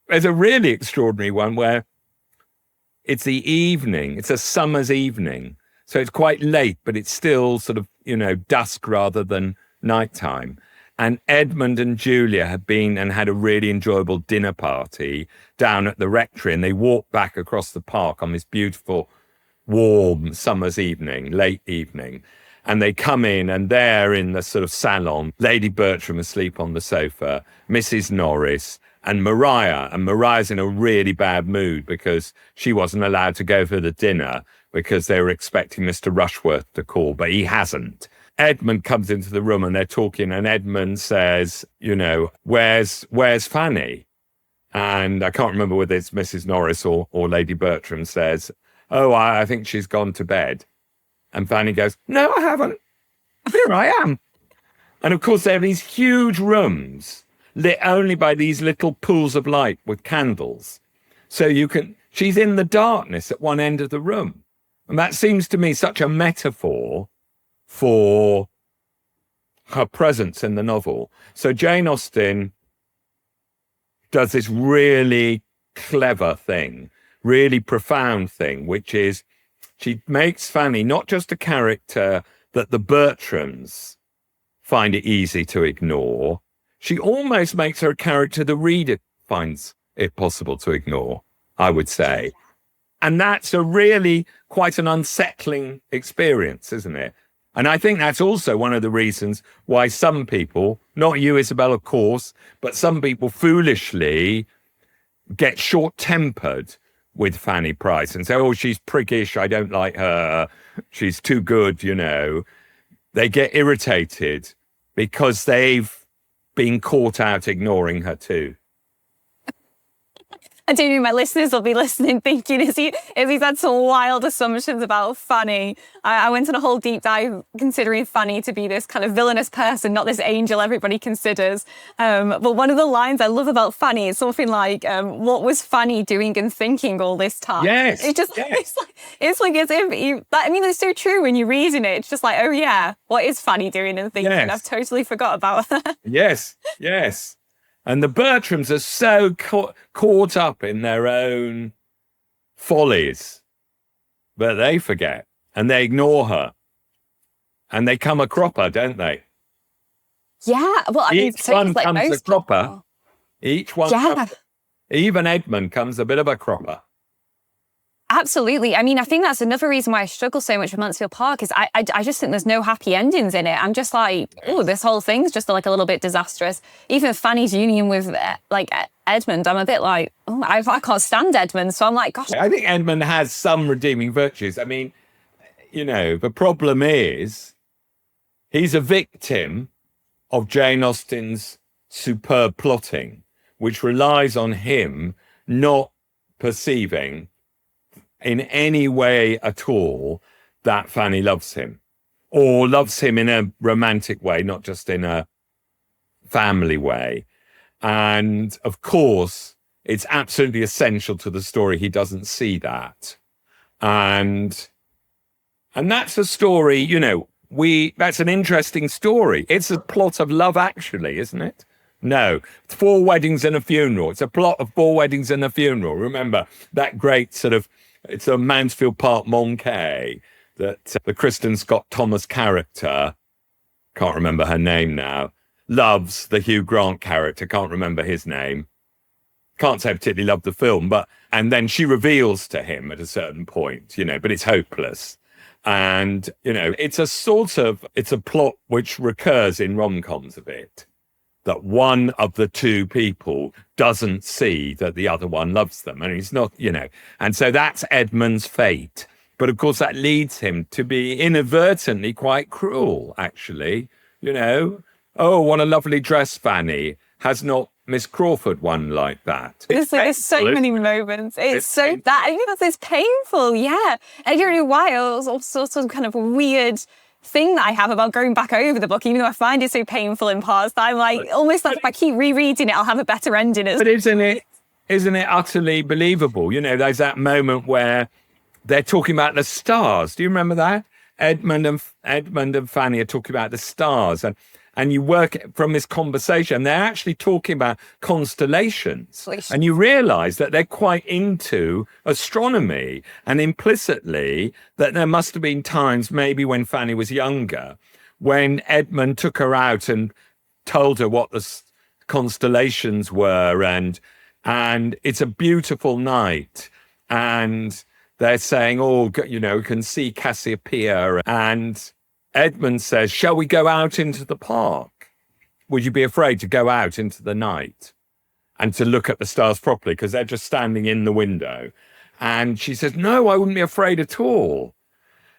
There's a really extraordinary one where it's the evening, it's a summer's evening, so it's quite late, but it's still sort of, you know, dusk rather than nighttime. And Edmund and Julia have been and had a really enjoyable dinner party down at the rectory, and they walk back across the park on this beautiful, warm summer's evening, late evening. And they come in, and there in the sort of salon, Lady Bertram asleep on the sofa, Mrs. Norris, and Maria. And Maria's in a really bad mood because she wasn't allowed to go for the dinner because they were expecting Mr. Rushworth to call, but he hasn't. Edmund comes into the room and they're talking, and Edmund says, you know, where's Fanny? And I can't remember whether it's Mrs. Norris or Lady Bertram says, oh, I think she's gone to bed. And Fanny goes, no, I haven't. Here I am. And of course, they have these huge rooms lit only by these little pools of light with candles. So she's in the darkness at one end of the room. And that seems to me such a metaphor for her presence in the novel. So Jane Austen does this really clever thing, really profound thing, which is she makes Fanny not just a character that the Bertrams find it easy to ignore, she almost makes her a character the reader finds it possible to ignore, I would say. And that's a really quite an unsettling experience, isn't it? And I think that's also one of the reasons why some people, not you, Isabel, of course, but some people foolishly get short-tempered with Fanny Price and say, oh, she's priggish, I don't like her, she's too good, you know. They get irritated because they've been caught out ignoring her too. I do know my listeners will be listening thinking, is he's had some wild assumptions about Fanny. I went on a whole deep dive considering Fanny to be this kind of villainous person, not this angel everybody considers. But one of the lines I love about Fanny is something like, what was Fanny doing and thinking all this time? Yes. It's just, it's like as if, it's so true when you're reading it. It's just like, oh yeah, what is Fanny doing and thinking? Yes. I've totally forgot about her. Yes. And the Bertrams are so caught up in their own follies that they forget and they ignore her. And they come a cropper, don't they? Yeah. Well, I mean, each one like comes a cropper. People. Each one. Yeah. Even Edmund comes a bit of a cropper. Absolutely. I mean, I think that's another reason why I struggle so much with Mansfield Park is I just think there's no happy endings in it. I'm just like, oh, this whole thing's just like a little bit disastrous. Even Fanny's union with Edmund, I'm a bit like, oh, I can't stand Edmund. So I'm like, gosh. I think Edmund has some redeeming virtues. I mean, the problem is he's a victim of Jane Austen's superb plotting, which relies on him not perceiving in any way at all that Fanny loves him, or loves him in a romantic way, not just in a family way. And of course, it's absolutely essential to the story he doesn't see that. And that's a story, that's an interesting story. It's a plot of Love Actually, isn't it? No, 4 Weddings and a Funeral. It's a plot of 4 Weddings and a Funeral. Remember that great it's a Mansfield Park Monkey that the Kristen Scott Thomas character, can't remember her name now, loves the Hugh Grant character, can't remember his name. Can't say I particularly love the film, and then she reveals to him at a certain point, but it's hopeless. And, it's a plot which recurs in rom-coms a bit, that one of the two people doesn't see that the other one loves them. And he's not, and so that's Edmund's fate. But of course, that leads him to be inadvertently quite cruel, actually. Oh, what a lovely dress, Fanny. Has not Miss Crawford one like that? There's so many moments. It's painful, yeah. I don't know why. It was also some kind of weird thing that I have about going back over the book, even though I find it so painful in parts, that I'm like, almost like if I keep rereading it, I'll have a better ending. But isn't it utterly believable? There's that moment where they're talking about the stars. Do you remember that? Edmund and Fanny are talking about the stars, and you work from this conversation, they're actually talking about constellations. And you realise that they're quite into astronomy, and implicitly that there must have been times, maybe when Fanny was younger, when Edmund took her out and told her what the constellations were, and it's a beautiful night, and they're saying, we can see Cassiopeia, and Edmund says, shall we go out into the park? Would you be afraid to go out into the night and to look at the stars properly? Because they're just standing in the window. And she says, no, I wouldn't be afraid at all.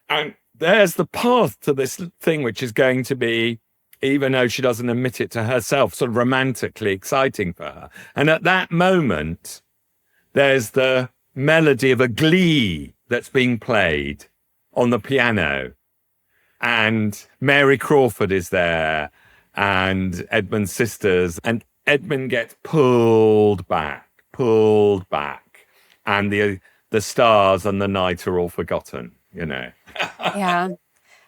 And there's the path to this thing, which is going to be, even though she doesn't admit it to herself, sort of romantically exciting for her. And at that moment, there's the melody of a glee that's being played on the piano. And Mary Crawford is there, and Edmund's sisters, and Edmund gets pulled back, and the stars and the night are all forgotten, Yeah.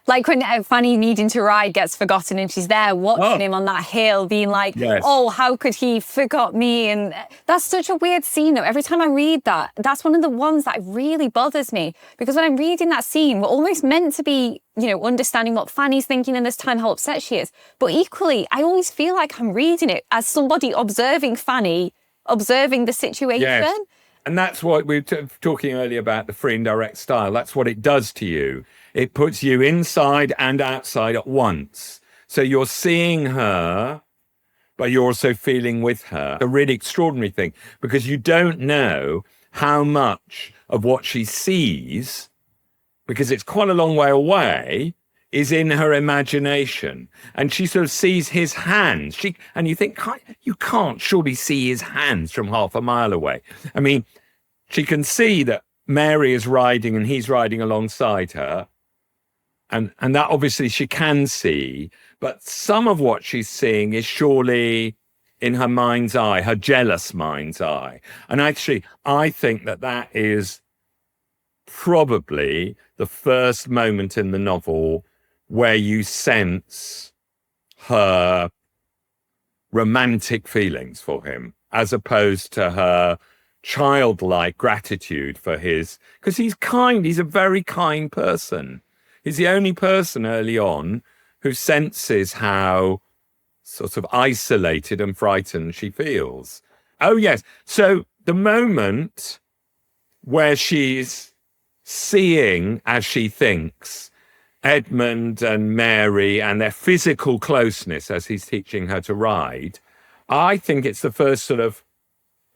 Like when Fanny needing to ride gets forgotten and she's there watching him on that hill being like, yes. Oh, how could he forgot me? And that's such a weird scene though. Every time I read that, that's one of the ones that really bothers me, because when I'm reading that scene, we're almost meant to be, understanding what Fanny's thinking in this time, how upset she is. But equally, I always feel like I'm reading it as somebody observing Fanny, observing the situation. Yes. And that's what we were talking earlier about, the free and direct style. That's what it does to you. It puts you inside and outside at once. So you're seeing her, but you're also feeling with her. A really extraordinary thing, because you don't know how much of what she sees, because it's quite a long way away, is in her imagination. And she sort of sees his hands. And you think, you can't surely see his hands from half a mile away. I mean, she can see that Mary is riding and he's riding alongside her. And that obviously she can see. But some of what she's seeing is surely in her mind's eye, her jealous mind's eye. And actually, I think that is probably the first moment in the novel where you sense her romantic feelings for him, as opposed to her childlike gratitude for because he's kind, he's a very kind person. He's the only person early on who senses how sort of isolated and frightened she feels. Oh, yes. So the moment where she's seeing, as she thinks, Edmund and Mary and their physical closeness as he's teaching her to ride, I think it's the first sort of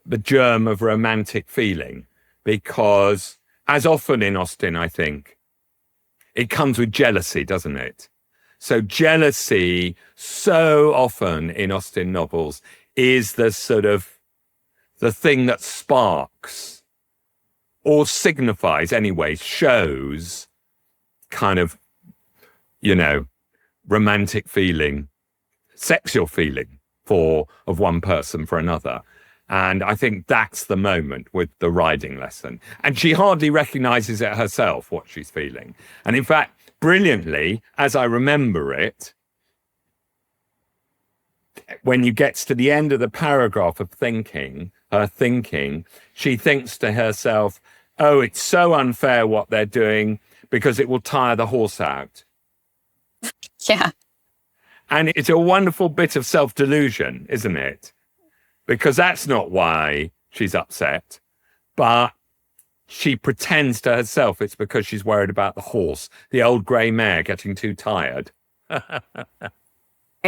the germ of romantic feeling, because as often in Austen, I think, it comes with jealousy, doesn't it? So jealousy, so often in Austen novels, is the sort of the thing that sparks or signifies anyway, shows kind of, romantic feeling, sexual feeling of one person for another. And I think that's the moment with the riding lesson. And she hardly recognizes it herself, what she's feeling. And in fact, brilliantly, as I remember it, when you get to the end of the paragraph of her thinking, she thinks to herself, oh, it's so unfair what they're doing because it will tire the horse out. Yeah. And it's a wonderful bit of self-delusion, isn't it? Because that's not why she's upset, but she pretends to herself it's because she's worried about the horse, the old grey mare getting too tired. I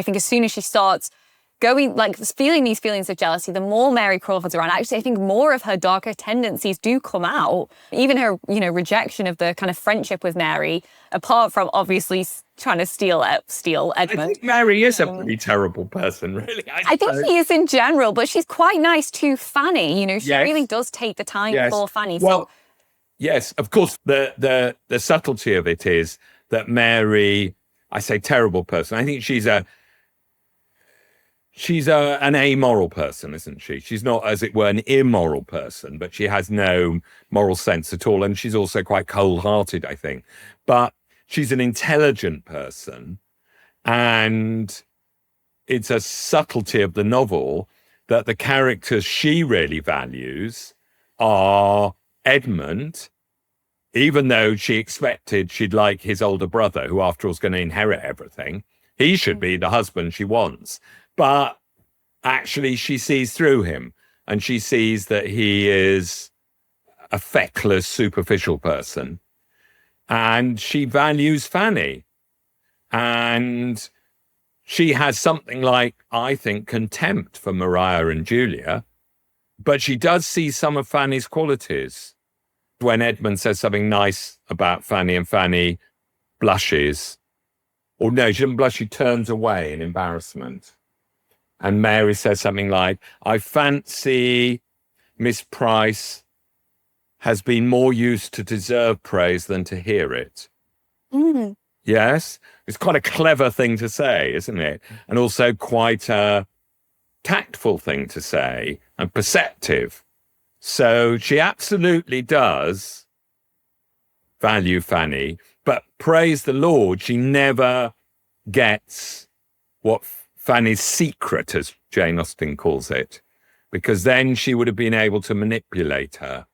think as soon as she starts feeling these feelings of jealousy, the more Mary Crawford's around, actually, I think more of her darker tendencies do come out. Even her, rejection of the kind of friendship with Mary, apart from obviously trying to steal Edmund. I think Mary is a pretty terrible person, really. I think she is in general, but she's quite nice to Fanny. She really does take the time for Fanny. Well, yes, of course, the subtlety of it is that Mary, I say terrible person, I think she's an amoral person, isn't she? She's not, as it were, an immoral person, but she has no moral sense at all. And she's also quite cold-hearted, I think. But she's an intelligent person. And it's a subtlety of the novel that the characters she really values are Edmund, even though she expected she'd like his older brother, who after all is going to inherit everything. He should be the husband she wants. But actually, she sees through him, and she sees that he is a feckless, superficial person. And she values Fanny. And she has something like, I think, contempt for Maria and Julia. But she does see some of Fanny's qualities. When Edmund says something nice about Fanny and Fanny blushes, or no, she doesn't blush, she turns away in embarrassment. And Mary says something like, I fancy Miss Price has been more used to deserve praise than to hear it. Mm. Yes? It's quite a clever thing to say, isn't it? And also quite a tactful thing to say and perceptive. So she absolutely does value Fanny, but praise the Lord, she never gets what Fanny's secret, as Jane Austen calls it, because then she would have been able to manipulate her.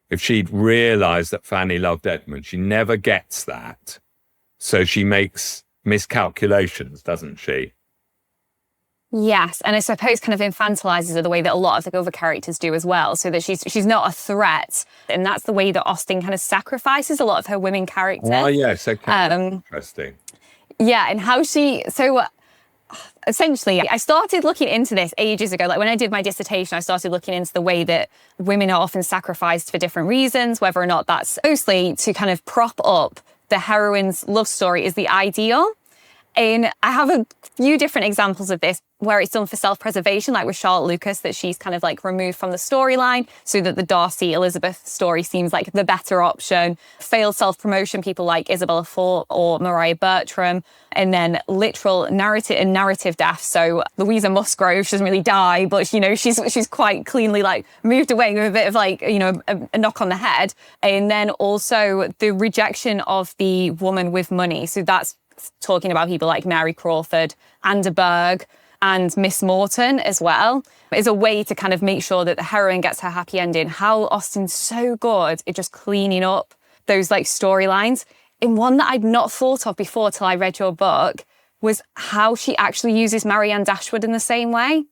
If she'd realised that Fanny loved Edmund, she never gets that. So she makes miscalculations, doesn't she? Yes, and I suppose kind of infantilizes her the way that a lot of the other characters do as well, so that she's not a threat. And that's the way that Austen kind of sacrifices a lot of her women characters. Oh, yes, okay. Interesting. Yeah, and how essentially, I started looking into this ages ago. Like when I did my dissertation, I started looking into the way that women are often sacrificed for different reasons, whether or not that's mostly to kind of prop up the heroine's love story is the ideal. And I have a few different examples of this where it's done for self-preservation, like with Charlotte Lucas, that she's kind of like removed from the storyline so that the Darcy Elizabeth story seems like the better option. Failed self-promotion, people like Isabella Fort or Maria Bertram, and then literal narrative death. So Louisa Musgrove, she doesn't really die, but she's quite cleanly like moved away with a bit of like, a knock on the head. And then also the rejection of the woman with money. So that's talking about people like Mary Crawford, Anna Berg, and Miss Morton as well, is a way to kind of make sure that the heroine gets her happy ending. How Austen's so good at just cleaning up those like storylines. And one that I'd not thought of before till I read your book was how she actually uses Marianne Dashwood in the same way.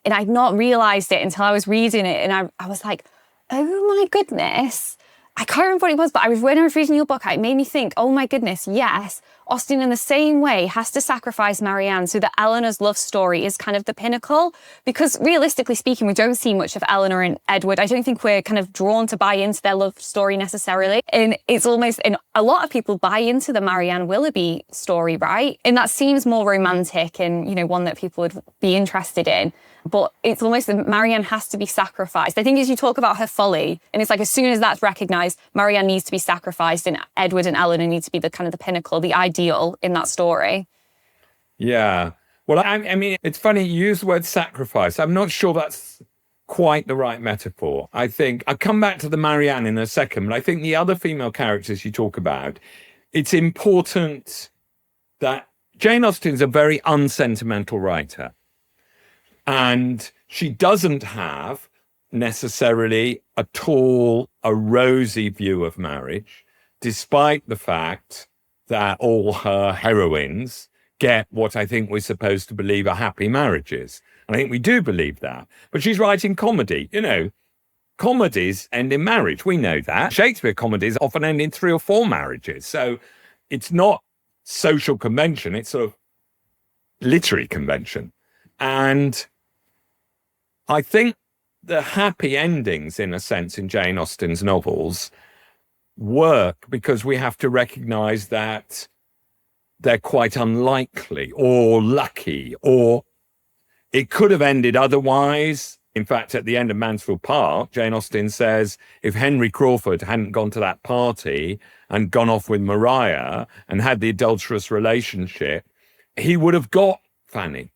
And I'd not realised it until I was reading it, and I was like, oh my goodness. I can't remember what it was, but when I was reading your book, it made me think, oh my goodness, yes, Austen in the same way has to sacrifice Marianne so that Eleanor's love story is kind of the pinnacle. Because realistically speaking, we don't see much of Eleanor and Edward. I don't think we're kind of drawn to buy into their love story necessarily. And it's almost, and a lot of people buy into the Marianne Willoughby story, right? And that seems more romantic and, one that people would be interested in. But it's almost that Marianne has to be sacrificed. I think as you talk about her folly, and it's like as soon as that's recognised, Marianne needs to be sacrificed and Edward and Eleanor need to be the kind of the pinnacle, the ideal in that story. Yeah. Well, I mean, it's funny you use the word sacrifice. I'm not sure that's quite the right metaphor. I think I'll come back to the Marianne in a second, but I think the other female characters you talk about, it's important that Jane Austen's a very unsentimental writer. And she doesn't have necessarily at all a rosy view of marriage, despite the fact that all her heroines get what I think we're supposed to believe are happy marriages. And I think we do believe that. But she's writing comedy. Comedies end in marriage. We know that. Shakespeare comedies often end in 3 or 4 marriages. So it's not social convention. It's sort of literary convention. And I think the happy endings, in a sense, in Jane Austen's novels work because we have to recognise that they're quite unlikely or lucky, or it could have ended otherwise. In fact, at the end of Mansfield Park, Jane Austen says if Henry Crawford hadn't gone to that party and gone off with Maria and had the adulterous relationship, he would have got Fanny.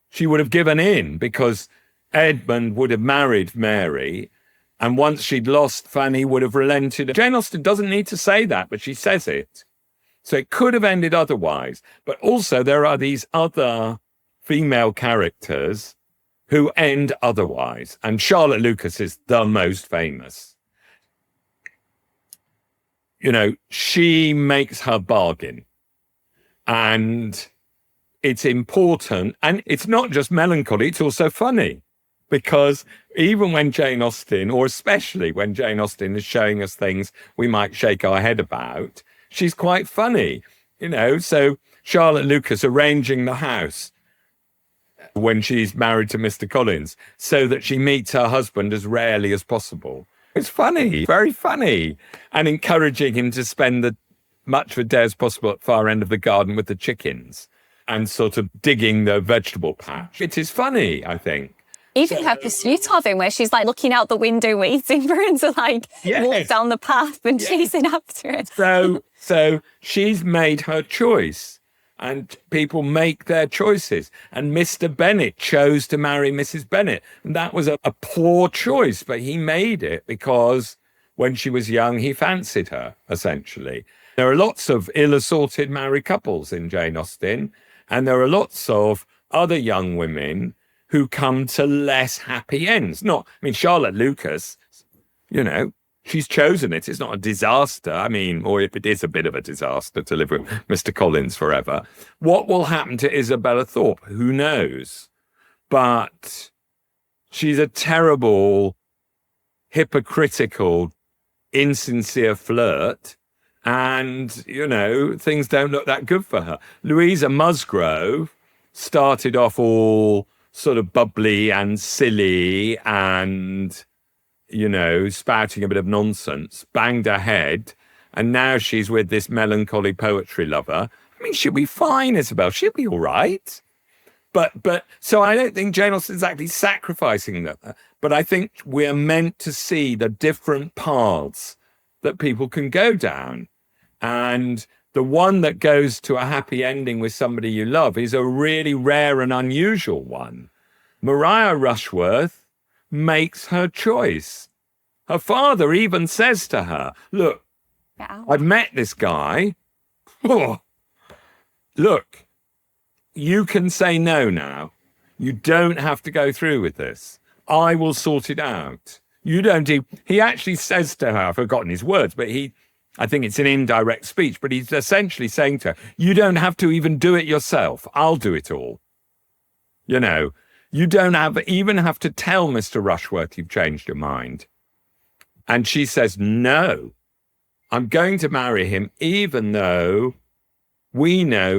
She would have given in because Edmund would have married Mary, and once she'd lost, Fanny would have relented. Jane Austen doesn't need to say that, but she says it. So it could have ended otherwise. But also there are these other female characters who end otherwise. And Charlotte Lucas is the most famous. She makes her bargain. And it's important. And it's not just melancholy, it's also funny. Because even when Jane Austen, or especially when Jane Austen is showing us things we might shake our head about, she's quite funny, So Charlotte Lucas arranging the house when she's married to Mr. Collins so that she meets her husband as rarely as possible. It's funny, very funny, and encouraging him to spend as much of a day as possible at the far end of the garden with the chickens and sort of digging the vegetable patch. It is funny, I think. Even her pursuit of him, where she's like looking out the window waiting for him to walk down the path and chasing after it. So she's made her choice, and people make their choices. And Mr. Bennet chose to marry Mrs. Bennet. And that was a poor choice, but he made it because when she was young, he fancied her, essentially. There are lots of ill-assorted married couples in Jane Austen, and there are lots of other young women who come to less happy ends. Charlotte Lucas, she's chosen it. It's not a disaster. Or if it is a bit of a disaster to live with Mr. Collins forever. What will happen to Isabella Thorpe? Who knows? But she's a terrible, hypocritical, insincere flirt. And, things don't look that good for her. Louisa Musgrove started off all sort of bubbly and silly and, spouting a bit of nonsense, banged her head and now she's with this melancholy poetry lover. I mean, she'll be fine, Isabel. She'll be all right. But so I don't think Jane Austen's actually sacrificing that. But I think we're meant to see the different paths that people can go down. And the one that goes to a happy ending with somebody you love is a really rare and unusual one. Maria Rushworth makes her choice. Her father even says to her, look, I've met this guy. Oh, look, you can say no now. You don't have to go through with this. I will sort it out. You don't do. He actually says to her, I've forgotten his words, but I think it's an indirect speech, but he's essentially saying to her, you don't have to even do it yourself. I'll do it all. You know, you don't even have to tell Mr. Rushworth you've changed your mind. And she says, no, I'm going to marry him, even though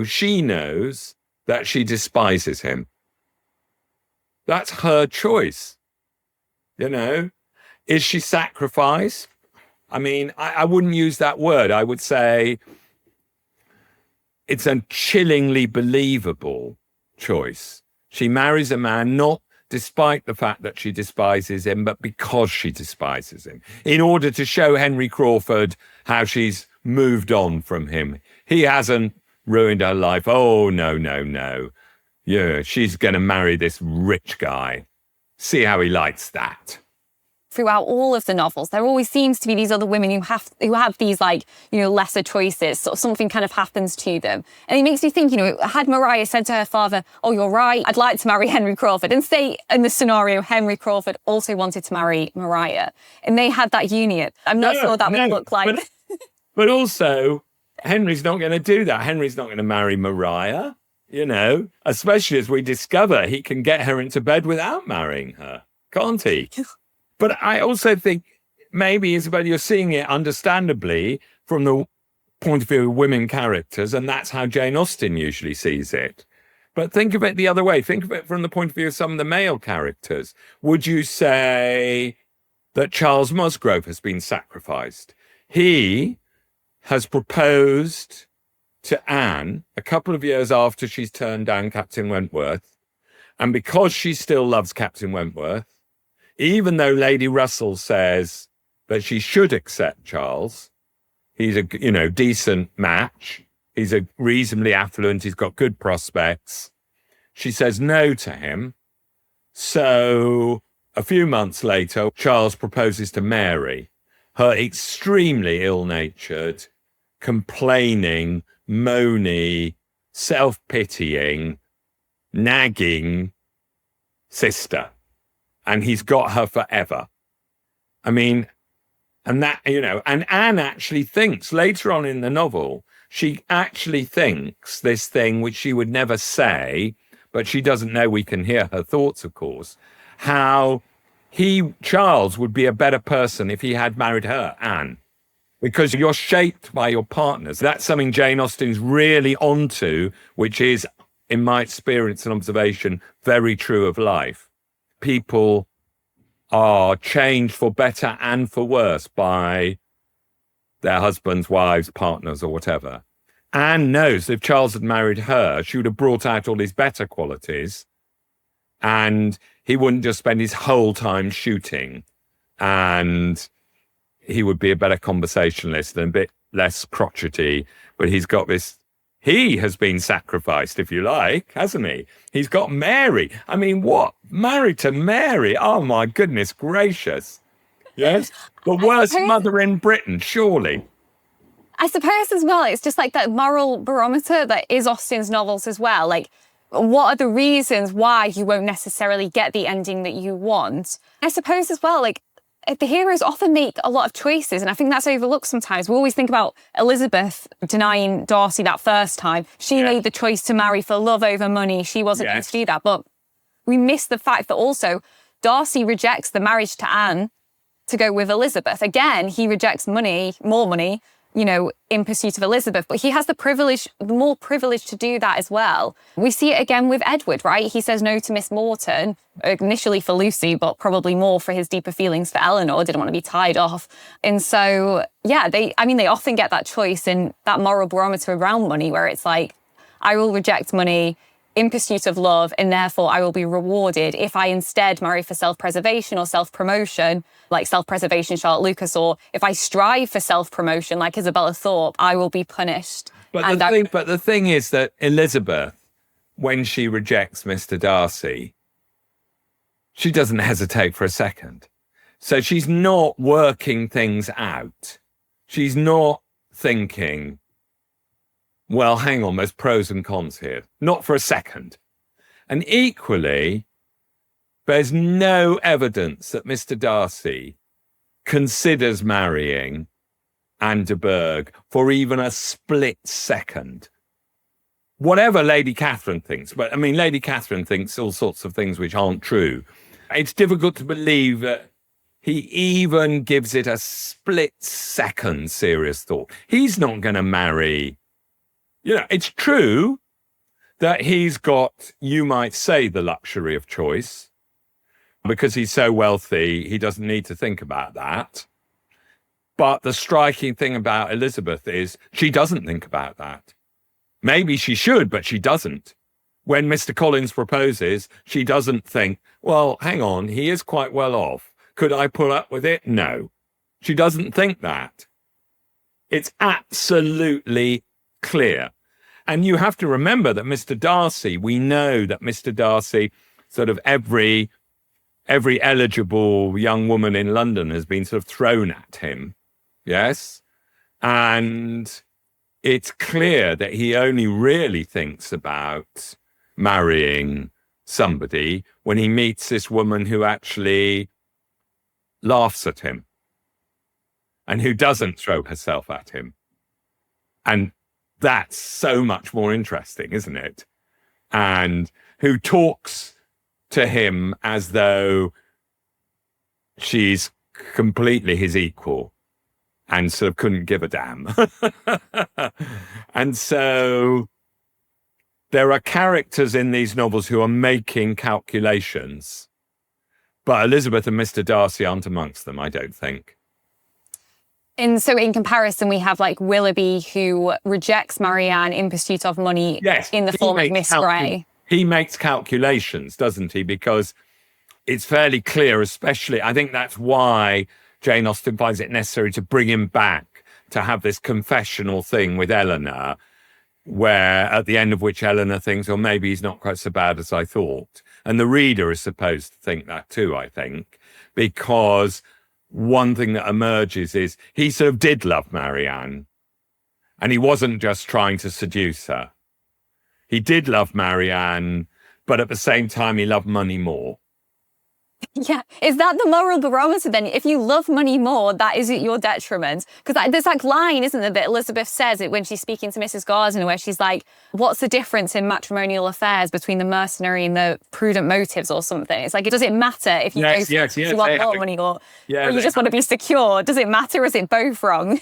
she knows that she despises him. That's her choice. You know, is she sacrificed? I mean, I wouldn't use that word. I would say it's a chillingly believable choice. She marries a man not despite the fact that she despises him, but because she despises him, in order to show Henry Crawford how she's moved on from him. He hasn't ruined her life. Oh, no. Yeah, she's going to marry this rich guy. See how he likes that. Throughout all of the novels, there always seems to be these other women who have these, like, you know, lesser choices. Sort of something kind of happens to them. And it makes me think, you know, had Maria said to her father, oh, you're right, I'd like to marry Henry Crawford, and say in the scenario, Henry Crawford also wanted to marry Maria, and they had that union, I'm not sure that would look like. But also, Henry's not going to do that. Henry's not going to marry Maria, you know, especially as we discover he can get her into bed without marrying her, can't he? But I also think maybe, Isabel, you're seeing it understandably from the point of view of women characters, and that's how Jane Austen usually sees it. But think of it the other way. Think of it from the point of view of some of the male characters. Would you say that Charles Musgrove has been sacrificed? He has proposed to Anne a couple of years after she's turned down Captain Wentworth. And because she still loves Captain Wentworth, even though Lady Russell says that she should accept Charles, he's a, you know, decent match. He's a reasonably affluent. He's got good prospects. She says no to him. So a few months later, Charles proposes to Mary, her extremely ill-natured, complaining, moany, self-pitying, nagging sister. And he's got her forever. I mean, and that, you know, and Anne actually thinks later on in the novel, she actually thinks this thing which she would never say, but she doesn't know we can hear her thoughts, of course, how Charles would be a better person if he had married her, Anne. Because you're shaped by your partners. That's something Jane Austen's really onto, which is, in my experience and observation, very true of life. People are changed for better and for worse by their husbands, wives, partners, or whatever. Anne knows if Charles had married her, she would have brought out all his better qualities, and he wouldn't just spend his whole time shooting, and he would be a better conversationalist and a bit less crotchety. But he's got this. He has been sacrificed, if you like, hasn't he? He's got Mary. I mean, what? Married to Mary? Oh, my goodness gracious. Yes? The worst mother in Britain, surely. I suppose as well, it's just like that moral barometer that is Austen's novels as well. Like, what are the reasons why you won't necessarily get the ending that you want? I suppose as well, like, the heroes often make a lot of choices, and I think that's overlooked sometimes. We always think about Elizabeth denying Darcy that first time. She made the choice to marry for love over money. She wasn't going to do that. But we miss the fact that also Darcy rejects the marriage to Anne to go with Elizabeth. Again, he rejects money, more money, in pursuit of Elizabeth, but he has the more privilege to do that as well. We see it again with Edward, right? He says no to Miss Morton, initially for Lucy, but probably more for his deeper feelings for Eleanor, didn't want to be tied off. And so, yeah, they often get that choice in that moral barometer around money where it's like, I will reject money in pursuit of love, and therefore I will be rewarded if I instead marry for self-preservation or self-promotion, like self-preservation, Charlotte Lucas, or if I strive for self-promotion, like Isabella Thorpe, I will be punished. But the thing is that Elizabeth, when she rejects Mr. Darcy, she doesn't hesitate for a second. So she's not working things out. She's not thinking, well, hang on, there's pros and cons here. Not for a second. And equally, there's no evidence that Mr. Darcy considers marrying Anne de Bourgh for even a split second. Whatever Lady Catherine thinks, but I mean, Lady Catherine thinks all sorts of things which aren't true. It's difficult to believe that he even gives it a split second serious thought. He's not going to marry. It's true that he's got, you might say, the luxury of choice. Because he's so wealthy, he doesn't need to think about that. But the striking thing about Elizabeth is she doesn't think about that. Maybe she should, but she doesn't. When Mr. Collins proposes, she doesn't think, well, hang on, he is quite well off. Could I put up with it? No. She doesn't think that. It's absolutely clear. And you have to remember that Mr. Darcy, we know that Mr. Darcy, sort of every eligible young woman in London has been sort of thrown at him. Yes. And it's clear that he only really thinks about marrying somebody when he meets this woman who actually laughs at him and who doesn't throw herself at him. And that's so much more interesting, isn't it? And who talks to him as though she's completely his equal and sort of couldn't give a damn. And so there are characters in these novels who are making calculations, but Elizabeth and Mr. Darcy aren't amongst them, I don't think. And so in comparison, we have like Willoughby, who rejects Marianne in pursuit of money in the form of Miss Grey. He makes calculations, doesn't he? Because it's fairly clear, especially, I think that's why Jane Austen finds it necessary to bring him back to have this confessional thing with Eleanor, where at the end of which Eleanor thinks, well, maybe he's not quite so bad as I thought. And the reader is supposed to think that too, I think, because one thing that emerges is he sort of did love Marianne, and he wasn't just trying to seduce her. He did love Marianne, but at the same time, he loved money more. Yeah. Is that the moral barometer then? If you love money more, that is at your detriment. Because there's that line, isn't there, that Elizabeth says it when she's speaking to Mrs. Gardiner, where she's like, what's the difference in matrimonial affairs between the mercenary and the prudent motives or something? It's like, it doesn't matter if you you want more money or you just want to be secure. Does it matter or is it both wrong?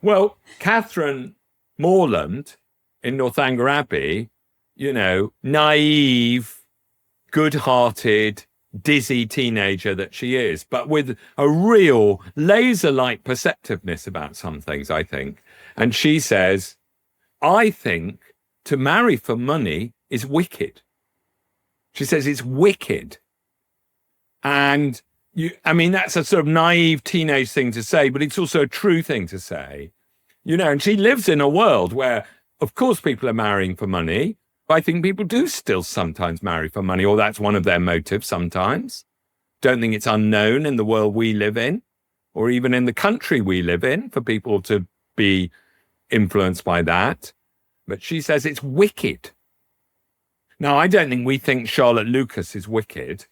Well, Catherine Morland in Northanger Abbey, naive, good-hearted, dizzy teenager that she is, but with a real laser-like perceptiveness about some things, I think. And she says, I think to marry for money is wicked. She says it's wicked. And that's a sort of naive teenage thing to say, but it's also a true thing to say. And she lives in a world where, of course, people are marrying for money. I think people do still sometimes marry for money, or that's one of their motives sometimes. Don't think it's unknown in the world we live in, or even in the country we live in, for people to be influenced by that. But she says it's wicked. Now, I don't think we think Charlotte Lucas is wicked,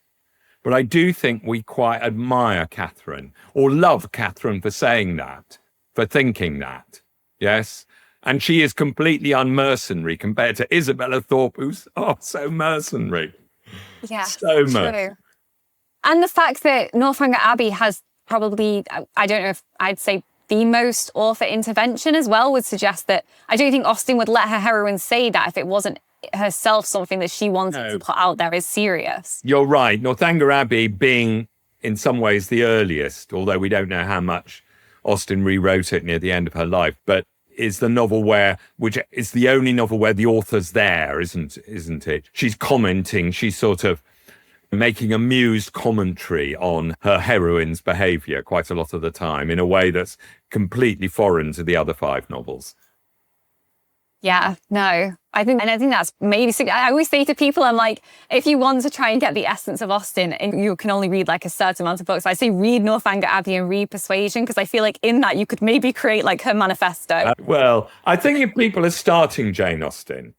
but I do think we quite admire Catherine, or love Catherine for saying that, for thinking that. Yes? And she is completely unmercenary compared to Isabella Thorpe, who's so mercenary. Yeah, so much. True. And the fact that Northanger Abbey has probably, I don't know if I'd say the most author intervention as well would suggest that I don't think Austen would let her heroines say that if it wasn't herself something that she wanted to put out there as serious. You're right. Northanger Abbey being in some ways the earliest, although we don't know how much Austen rewrote it near the end of her life, but is the novel which is the only novel where the author's there, isn't it? She's commenting, she's sort of making amused commentary on her heroine's behaviour quite a lot of the time in a way that's completely foreign to the other 5 novels. Yeah, no, I think that's maybe, I always say to people, I'm like, if you want to try and get the essence of Austen and you can only read like a certain amount of books, I say read Northanger Abbey and read Persuasion, because I feel like in that you could maybe create like her manifesto. Well, I think if people are starting Jane Austen,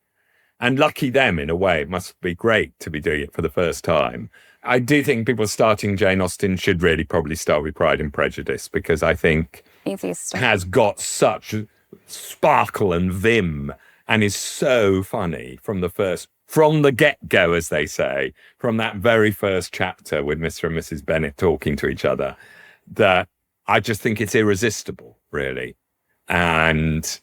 and lucky them in a way, it must be great to be doing it for the first time. I do think people starting Jane Austen should really probably start with Pride and Prejudice, because I think it has got such sparkle and vim and is so funny from the get-go, as they say, from that very first chapter with Mr. and Mrs. Bennet talking to each other, that I just think it's irresistible, really. And,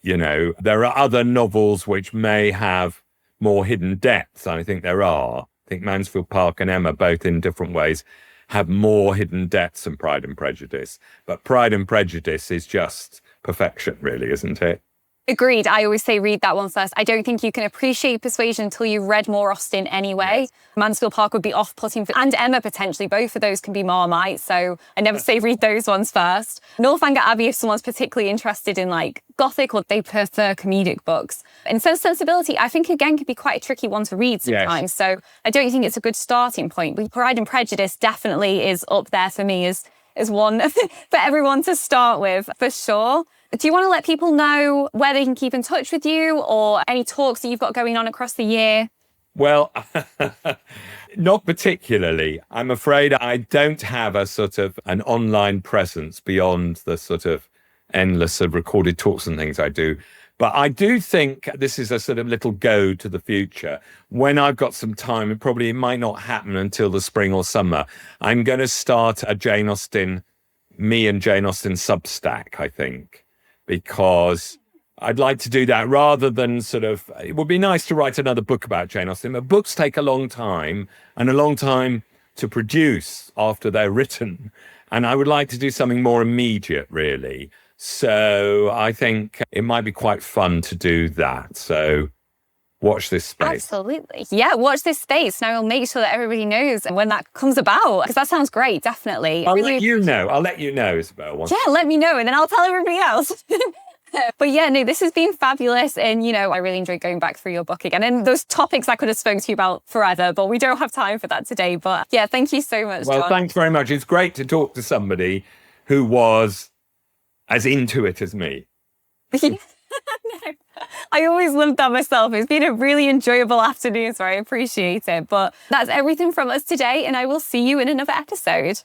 you know, there are other novels which may have more hidden depths. I think there are. I think Mansfield Park and Emma, both in different ways, have more hidden depths than Pride and Prejudice. But Pride and Prejudice is just perfection, really, isn't it? Agreed. I always say read that one first. I don't think you can appreciate Persuasion until you've read more Austen anyway. Yes. Mansfield Park would be off-putting, and Emma potentially. Both of those can be Marmite, so I never say read those ones first. Northanger Abbey, if someone's particularly interested in like Gothic or they prefer comedic books. And Sense Sensibility, I think again could be quite a tricky one to read sometimes. Yes. So I don't think it's a good starting point. But Pride and Prejudice definitely is up there for me as one for everyone to start with, for sure. Do you want to let people know where they can keep in touch with you or any talks that you've got going on across the year? Well, not particularly. I'm afraid I don't have a sort of an online presence beyond the sort of endless of recorded talks and things I do. But I do think this is a sort of little go to the future. When I've got some time, it might not happen until the spring or summer, I'm going to start a Jane Austen, me and Jane Austen Substack, I think. Because I'd like to do that rather than it would be nice to write another book about Jane Austen, but books take a long time and a long time to produce after they're written. And I would like to do something more immediate, really. So I think it might be quite fun to do that. So watch this space. Absolutely. Yeah, watch this space. Now we'll make sure that everybody knows when that comes about, because that sounds great, definitely. I'll let you know, Isabel. Yeah, let me know, and then I'll tell everybody else. But yeah, no, this has been fabulous. And, you know, I really enjoyed going back through your book again. And those topics I could have spoken to you about forever, but we don't have time for that today. But yeah, thank you so much, John. Well, thanks very much. It's great to talk to somebody who was as into it as me. No. I always loved that myself. It's been a really enjoyable afternoon, so I appreciate it. But that's everything from us today, and I will see you in another episode.